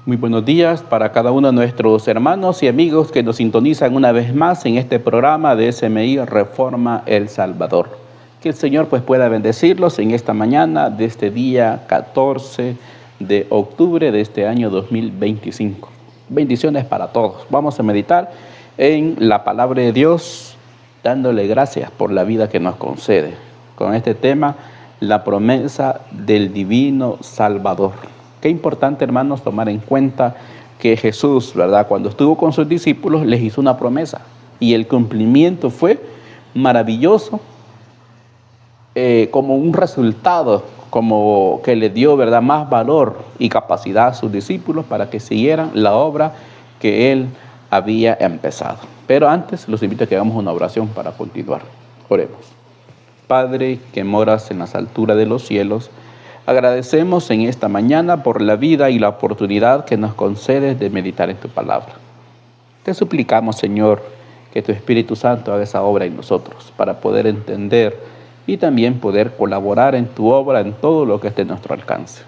Muy buenos días para cada uno de nuestros hermanos y amigos que nos sintonizan una vez más en este programa de SMI Reforma El Salvador. Que el Señor pueda bendecirlos en esta mañana de este día 14 de octubre de este año 2025. Bendiciones para todos. Vamos a meditar en la palabra de Dios, dándole gracias por la vida que nos concede. Con este tema, la promesa del divino Salvador. Qué importante, hermanos, tomar en cuenta que Jesús, ¿verdad?, cuando estuvo con sus discípulos, les hizo una promesa y el cumplimiento fue maravilloso, como un resultado, como que le dio, ¿verdad?, más valor y capacidad a sus discípulos para que siguieran la obra que Él había empezado. Pero antes, los invito a que hagamos una oración para continuar. Oremos. Padre, que moras en las alturas de los cielos, agradecemos en esta mañana por la vida y la oportunidad que nos concedes de meditar en tu palabra. Te suplicamos, Señor, que tu Espíritu Santo haga esa obra en nosotros para poder entender y también poder colaborar en tu obra en todo lo que esté a nuestro alcance.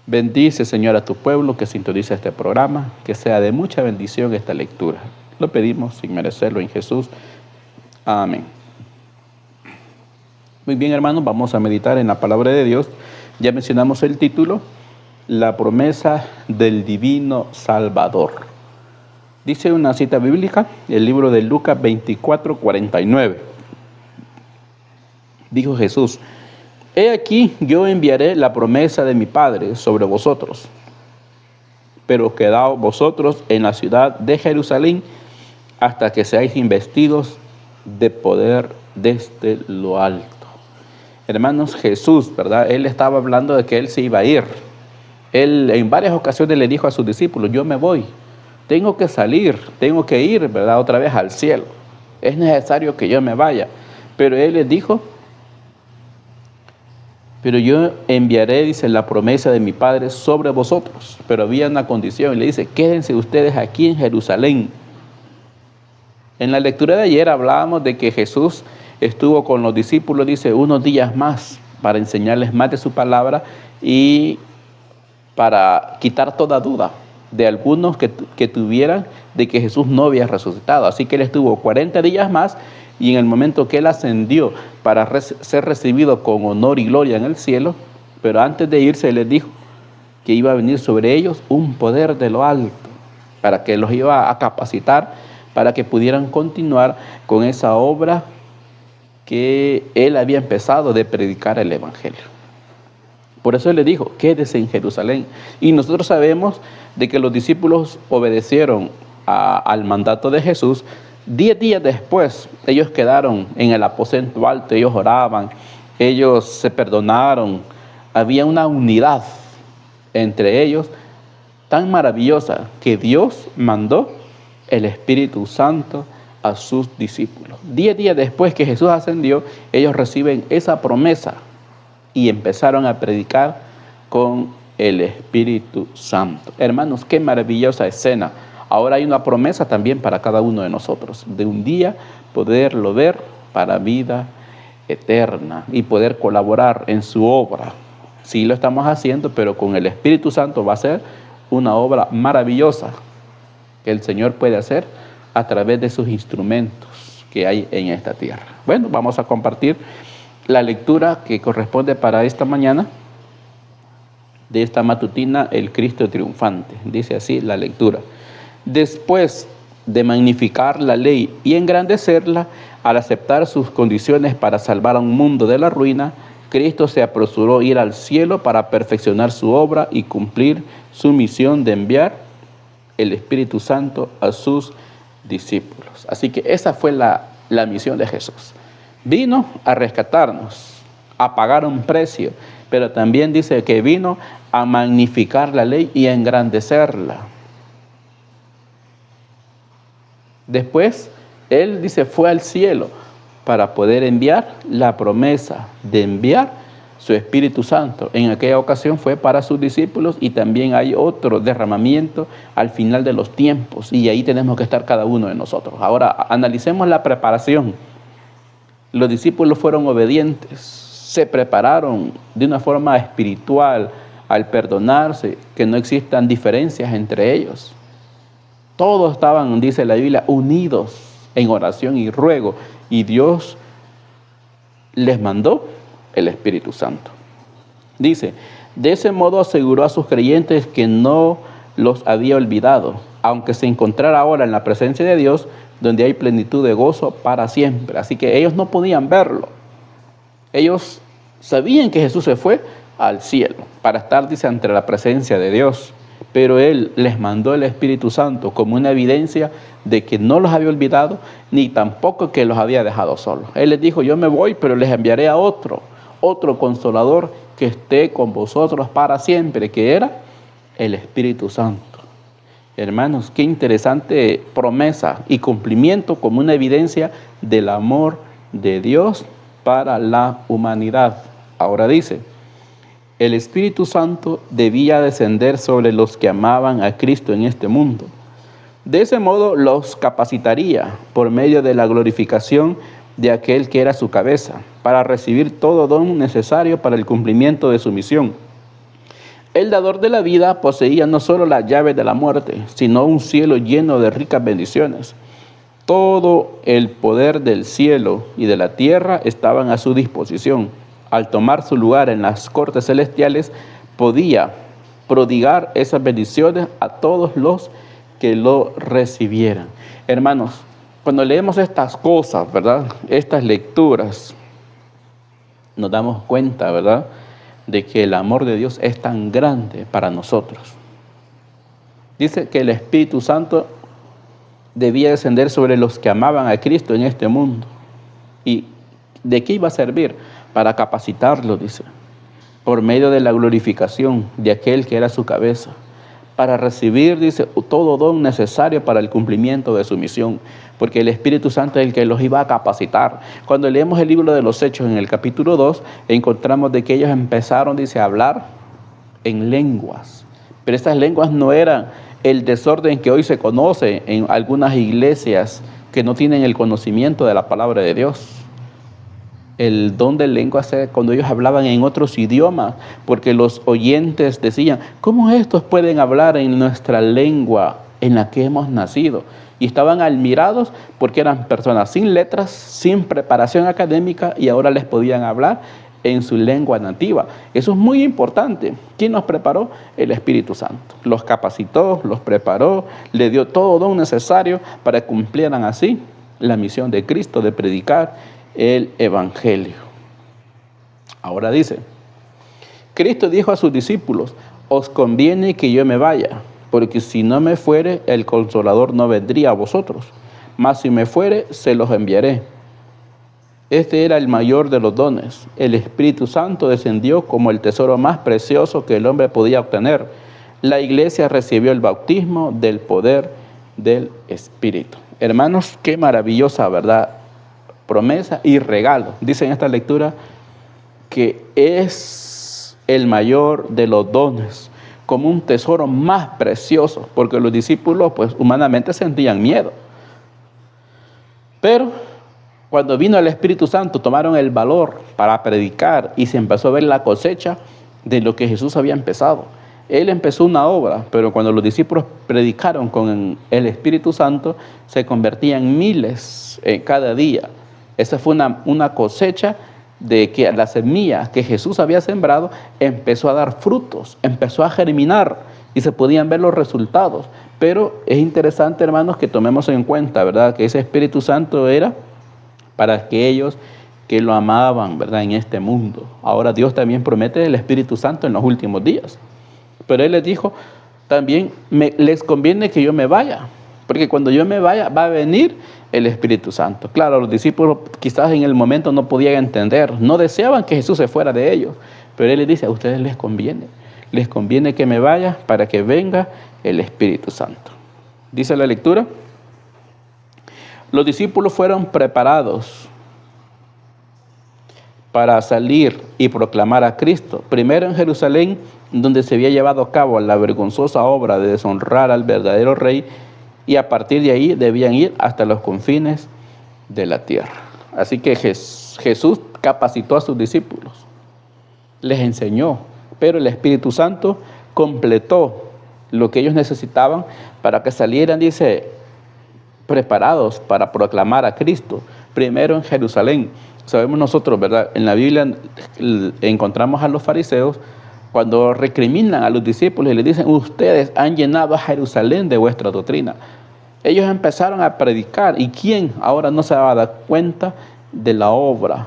Bendice, Señor, a tu pueblo que sintoniza este programa, que sea de mucha bendición esta lectura. Lo pedimos sin merecerlo en Jesús. Amén. Muy bien, hermanos, vamos a meditar en la palabra de Dios. Ya mencionamos el título, la promesa del divino Salvador. Dice una cita bíblica, el libro de Lucas 24:49. Dijo Jesús: he aquí, yo enviaré la promesa de mi Padre sobre vosotros, pero quedaos vosotros en la ciudad de Jerusalén hasta que seáis investidos de poder desde lo alto. Hermanos, Jesús, ¿verdad?, Él estaba hablando de que Él se iba a ir. Él en varias ocasiones le dijo a sus discípulos: yo me voy, tengo que salir, tengo que ir, ¿verdad?, otra vez al cielo. Es necesario que yo me vaya. Pero Él les dijo: pero yo enviaré, dice, la promesa de mi Padre sobre vosotros. Pero había una condición, y le dice: quédense ustedes aquí en Jerusalén. En la lectura de ayer hablábamos de que Jesús estuvo con los discípulos, dice, unos días más para enseñarles más de su palabra y para quitar toda duda de algunos que tuvieran de que Jesús no había resucitado. Así que Él estuvo 40 días más y en el momento que Él ascendió para ser recibido con honor y gloria en el cielo, pero antes de irse les dijo que iba a venir sobre ellos un poder de lo alto, para que los iba a capacitar, para que pudieran continuar con esa obra que Él había empezado de predicar el Evangelio. Por eso Él le dijo: quédese en Jerusalén. Y nosotros sabemos de que los discípulos obedecieron al mandato de Jesús. 10 días después, ellos quedaron en el aposento alto, ellos oraban, ellos se perdonaron. Había una unidad entre ellos tan maravillosa que Dios mandó el Espíritu Santo a sus discípulos. 10 días después que Jesús ascendió, ellos reciben esa promesa y empezaron a predicar con el Espíritu Santo. Hermanos, qué maravillosa escena. Ahora hay una promesa también para cada uno de nosotros, de un día poderlo ver para vida eterna y poder colaborar en su obra. Sí lo estamos haciendo, pero con el Espíritu Santo va a ser una obra maravillosa que el Señor puede hacer a través de sus instrumentos que hay en esta tierra. Bueno, vamos a compartir la lectura que corresponde para esta mañana de esta matutina, el Cristo triunfante. Dice así la lectura: después de magnificar la ley y engrandecerla, al aceptar sus condiciones para salvar a un mundo de la ruina, Cristo se apresuró a ir al cielo para perfeccionar su obra y cumplir su misión de enviar el Espíritu Santo a sus discípulos. Así que esa fue la misión de Jesús. Vino a rescatarnos, a pagar un precio, pero también dice que vino a magnificar la ley y a engrandecerla. Después, Él dice, fue al cielo para poder enviar la promesa de enviar su Espíritu Santo. En aquella ocasión fue para sus discípulos y también hay otro derramamiento al final de los tiempos y ahí tenemos que estar cada uno de nosotros. Ahora, analicemos la preparación. Los discípulos fueron obedientes, se prepararon de una forma espiritual, al perdonarse, que no existan diferencias entre ellos. Todos estaban, dice la Biblia, unidos en oración y ruego, y Dios les mandó el Espíritu Santo. Dice, de ese modo aseguró a sus creyentes que no los había olvidado, aunque se encontrara ahora en la presencia de Dios, donde hay plenitud de gozo para siempre. Así que ellos no podían verlo. Ellos sabían que Jesús se fue al cielo para estar, dice, ante la presencia de Dios. Pero Él les mandó el Espíritu Santo como una evidencia de que no los había olvidado, ni tampoco que los había dejado solos. Él les dijo, yo me voy, pero les enviaré a otro consolador que esté con vosotros para siempre, que era el Espíritu Santo. Hermanos, qué interesante promesa y cumplimiento como una evidencia del amor de Dios para la humanidad. Ahora dice, el Espíritu Santo debía descender sobre los que amaban a Cristo en este mundo. De ese modo los capacitaría por medio de la glorificación de aquel que era su cabeza, para recibir todo don necesario para el cumplimiento de su misión. El dador de la vida poseía no solo las llaves de la muerte, sino un cielo lleno de ricas bendiciones. Todo el poder del cielo y de la tierra estaban a su disposición. Al tomar su lugar en las cortes celestiales, podía prodigar esas bendiciones a todos los que lo recibieran. Hermanos, cuando leemos estas cosas, ¿verdad?, estas lecturas, nos damos cuenta, ¿verdad?, de que el amor de Dios es tan grande para nosotros. Dice que el Espíritu Santo debía descender sobre los que amaban a Cristo en este mundo. ¿Y de qué iba a servir? Para capacitarlos, dice, por medio de la glorificación de aquel que era su cabeza, para recibir, dice, todo don necesario para el cumplimiento de su misión, porque el Espíritu Santo es el que los iba a capacitar. Cuando leemos el libro de los Hechos en el capítulo 2, encontramos de que ellos empezaron, dice, a hablar en lenguas, pero estas lenguas no eran el desorden que hoy se conoce en algunas iglesias que no tienen el conocimiento de la palabra de Dios. El don de lenguas era cuando ellos hablaban en otros idiomas, porque los oyentes decían, ¿cómo estos pueden hablar en nuestra lengua en la que hemos nacido? Y estaban admirados porque eran personas sin letras, sin preparación académica, y ahora les podían hablar en su lengua nativa. Eso es muy importante. ¿Quién los preparó? El Espíritu Santo. Los capacitó, los preparó, le dio todo don necesario para que cumplieran así la misión de Cristo de predicar el Evangelio. Ahora dice, Cristo dijo a sus discípulos, os conviene que yo me vaya, porque si no me fuere, el Consolador no vendría a vosotros, mas si me fuere, se los enviaré. Este era el mayor de los dones. El Espíritu Santo descendió como el tesoro más precioso que el hombre podía obtener. La iglesia recibió el bautismo del poder del Espíritu. Hermanos, qué maravillosa, ¿verdad?, promesa y regalo. Dice en esta lectura que es el mayor de los dones, como un tesoro más precioso, porque los discípulos pues humanamente sentían miedo. Pero cuando vino el Espíritu Santo tomaron el valor para predicar y se empezó a ver la cosecha de lo que Jesús había empezado. Él empezó una obra, pero cuando los discípulos predicaron con el Espíritu Santo, se convertían miles cada día. Esa fue una cosecha de que la semilla que Jesús había sembrado empezó a dar frutos, empezó a germinar y se podían ver los resultados. Pero es interesante, hermanos, que tomemos en cuenta, ¿verdad?, que ese Espíritu Santo era para aquellos que lo amaban, ¿verdad?, en este mundo. Ahora Dios también promete el Espíritu Santo en los últimos días. Pero Él les dijo, también les conviene que yo me vaya, porque cuando yo me vaya va a venir el Espíritu Santo. Claro, los discípulos quizás en el momento no podían entender, no deseaban que Jesús se fuera de ellos, pero Él les dice, a ustedes les conviene que me vaya para que venga el Espíritu Santo. Dice la lectura, los discípulos fueron preparados para salir y proclamar a Cristo, primero en Jerusalén, donde se había llevado a cabo la vergonzosa obra de deshonrar al verdadero Rey, y a partir de ahí debían ir hasta los confines de la tierra. Así que Jesús capacitó a sus discípulos, les enseñó pero el Espíritu Santo completó lo que ellos necesitaban para que salieran, dice, preparados para proclamar a Cristo, primero en Jerusalén. Sabemos nosotros, ¿verdad? En la Biblia encontramos a los fariseos cuando recriminan a los discípulos y les dicen, ustedes han llenado a Jerusalén de vuestra doctrina. Ellos empezaron a predicar, ¿y quién ahora no se va a dar cuenta de la obra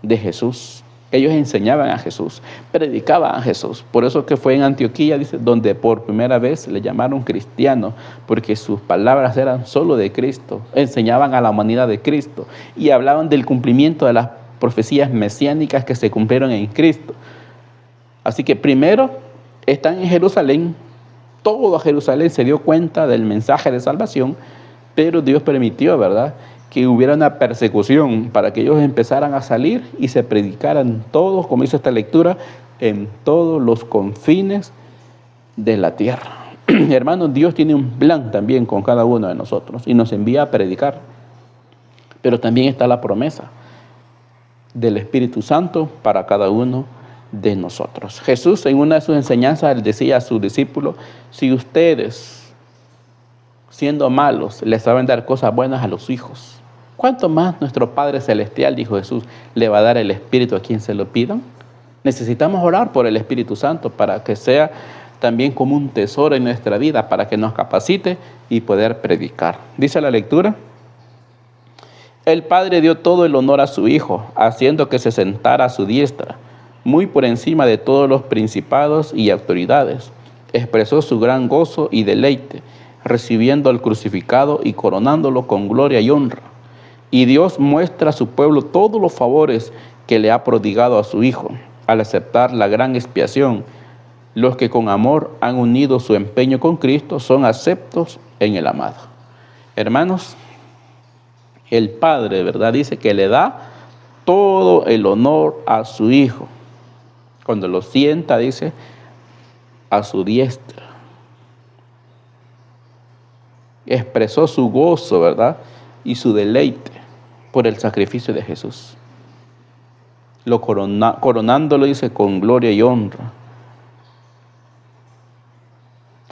de Jesús? Ellos enseñaban a Jesús, predicaban a Jesús. Por eso que fue en Antioquía, dice, donde por primera vez le llamaron cristiano, porque sus palabras eran solo de Cristo, enseñaban a la humanidad de Cristo y hablaban del cumplimiento de las profecías mesiánicas que se cumplieron en Cristo. Así que primero están en Jerusalén, todo Jerusalén se dio cuenta del mensaje de salvación, pero Dios permitió, ¿verdad?, que hubiera una persecución para que ellos empezaran a salir y se predicaran todos, como dice esta lectura, en todos los confines de la tierra. Hermanos, Dios tiene un plan también con cada uno de nosotros y nos envía a predicar. Pero también está la promesa del Espíritu Santo para cada uno de nosotros. Jesús en una de sus enseñanzas decía a sus discípulos, si ustedes, siendo malos, les saben dar cosas buenas a los hijos, ¿cuánto más nuestro Padre Celestial, dijo Jesús, le va a dar el Espíritu a quien se lo pidan? Necesitamos orar por el Espíritu Santo para que sea también como un tesoro en nuestra vida, para que nos capacite y poder predicar. Dice la lectura, el Padre dio todo el honor a su Hijo, haciendo que se sentara a su diestra, muy por encima de todos los principados y autoridades. Expresó su gran gozo y deleite, recibiendo al crucificado y coronándolo con gloria y honra. Y Dios muestra a su pueblo todos los favores que le ha prodigado a su Hijo, al aceptar la gran expiación. Los que con amor han unido su empeño con Cristo son aceptos en el amado. Hermanos, el Padre, ¿verdad?, dice que le da todo el honor a su Hijo. Cuando lo sienta, dice, a su diestra. Expresó su gozo, ¿verdad?, y su deleite por el sacrificio de Jesús. Lo coronándolo, dice, con gloria y honra.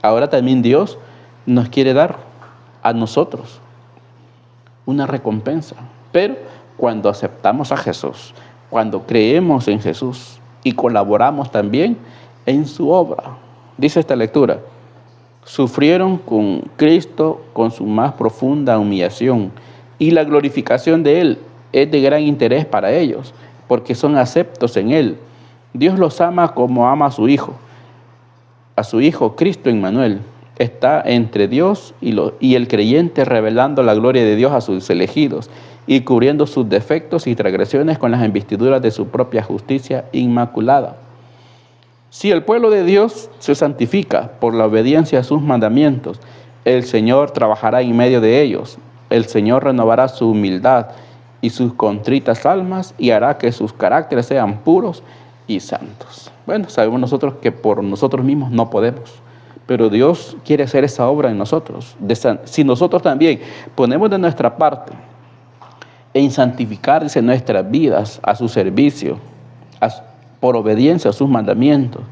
Ahora también Dios nos quiere dar a nosotros una recompensa. Pero cuando aceptamos a Jesús, cuando creemos en Jesús y colaboramos también en su obra. Dice esta lectura, sufrieron con Cristo con su más profunda humillación y la glorificación de Él es de gran interés para ellos, porque son aceptos en Él. Dios los ama como ama a su Hijo Cristo Emmanuel. Está entre Dios y el creyente revelando la gloria de Dios a sus elegidos y cubriendo sus defectos y transgresiones con las investiduras de su propia justicia inmaculada. Si el pueblo de Dios se santifica por la obediencia a sus mandamientos, el Señor trabajará en medio de ellos. El Señor renovará su humildad y sus contritas almas y hará que sus caracteres sean puros y santos. Bueno, sabemos nosotros que por nosotros mismos no podemos, pero Dios quiere hacer esa obra en nosotros. Si nosotros también ponemos de nuestra parte en santificarse nuestras vidas a su servicio, por obediencia a sus mandamientos,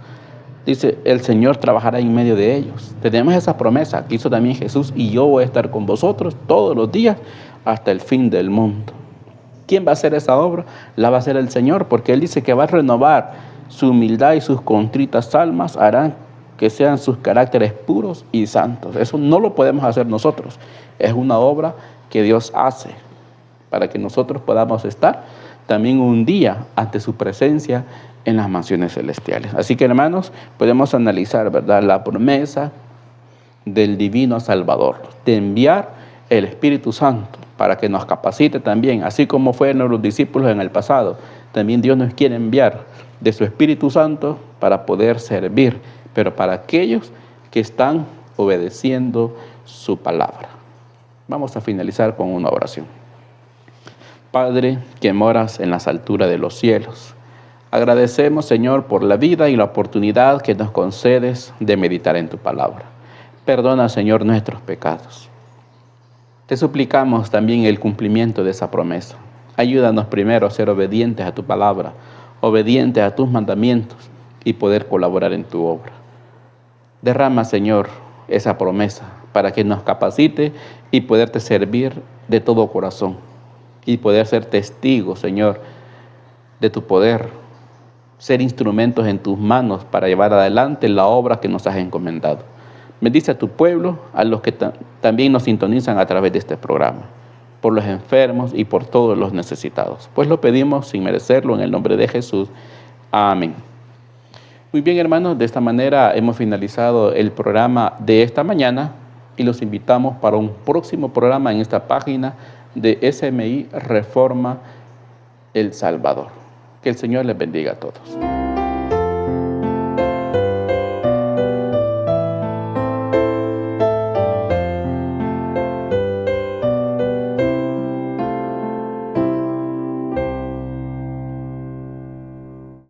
dice, el Señor trabajará en medio de ellos. Tenemos esa promesa que hizo también Jesús, y yo voy a estar con vosotros todos los días hasta el fin del mundo. ¿Quién va a hacer esa obra? La va a hacer el Señor, porque Él dice que va a renovar su humildad y sus contritas almas, harán que sean sus caracteres puros y santos. Eso no lo podemos hacer nosotros. Es una obra que Dios hace para que nosotros podamos estar también un día ante su presencia en las mansiones celestiales. Así que, hermanos, podemos analizar, ¿verdad?, la promesa del divino Salvador, de enviar el Espíritu Santo para que nos capacite también, así como fueron los discípulos en el pasado. También Dios nos quiere enviar de su Espíritu Santo para poder servir, pero para aquellos que están obedeciendo su palabra. Vamos a finalizar con una oración. Padre, que moras en las alturas de los cielos, agradecemos, Señor, por la vida y la oportunidad que nos concedes de meditar en tu palabra. Perdona, Señor, nuestros pecados. Te suplicamos también el cumplimiento de esa promesa. Ayúdanos primero a ser obedientes a tu palabra, obedientes a tus mandamientos, y poder colaborar en tu obra. Derrama, Señor, esa promesa para que nos capacite y poderte servir de todo corazón y poder ser testigos, Señor, de tu poder, ser instrumentos en tus manos para llevar adelante la obra que nos has encomendado. Bendice a tu pueblo, a los que también nos sintonizan a través de este programa, por los enfermos y por todos los necesitados. Pues lo pedimos sin merecerlo en el nombre de Jesús. Amén. Muy bien, hermanos, de esta manera hemos finalizado el programa de esta mañana y los invitamos para un próximo programa en esta página de SMI Reforma El Salvador. Que el Señor les bendiga a todos.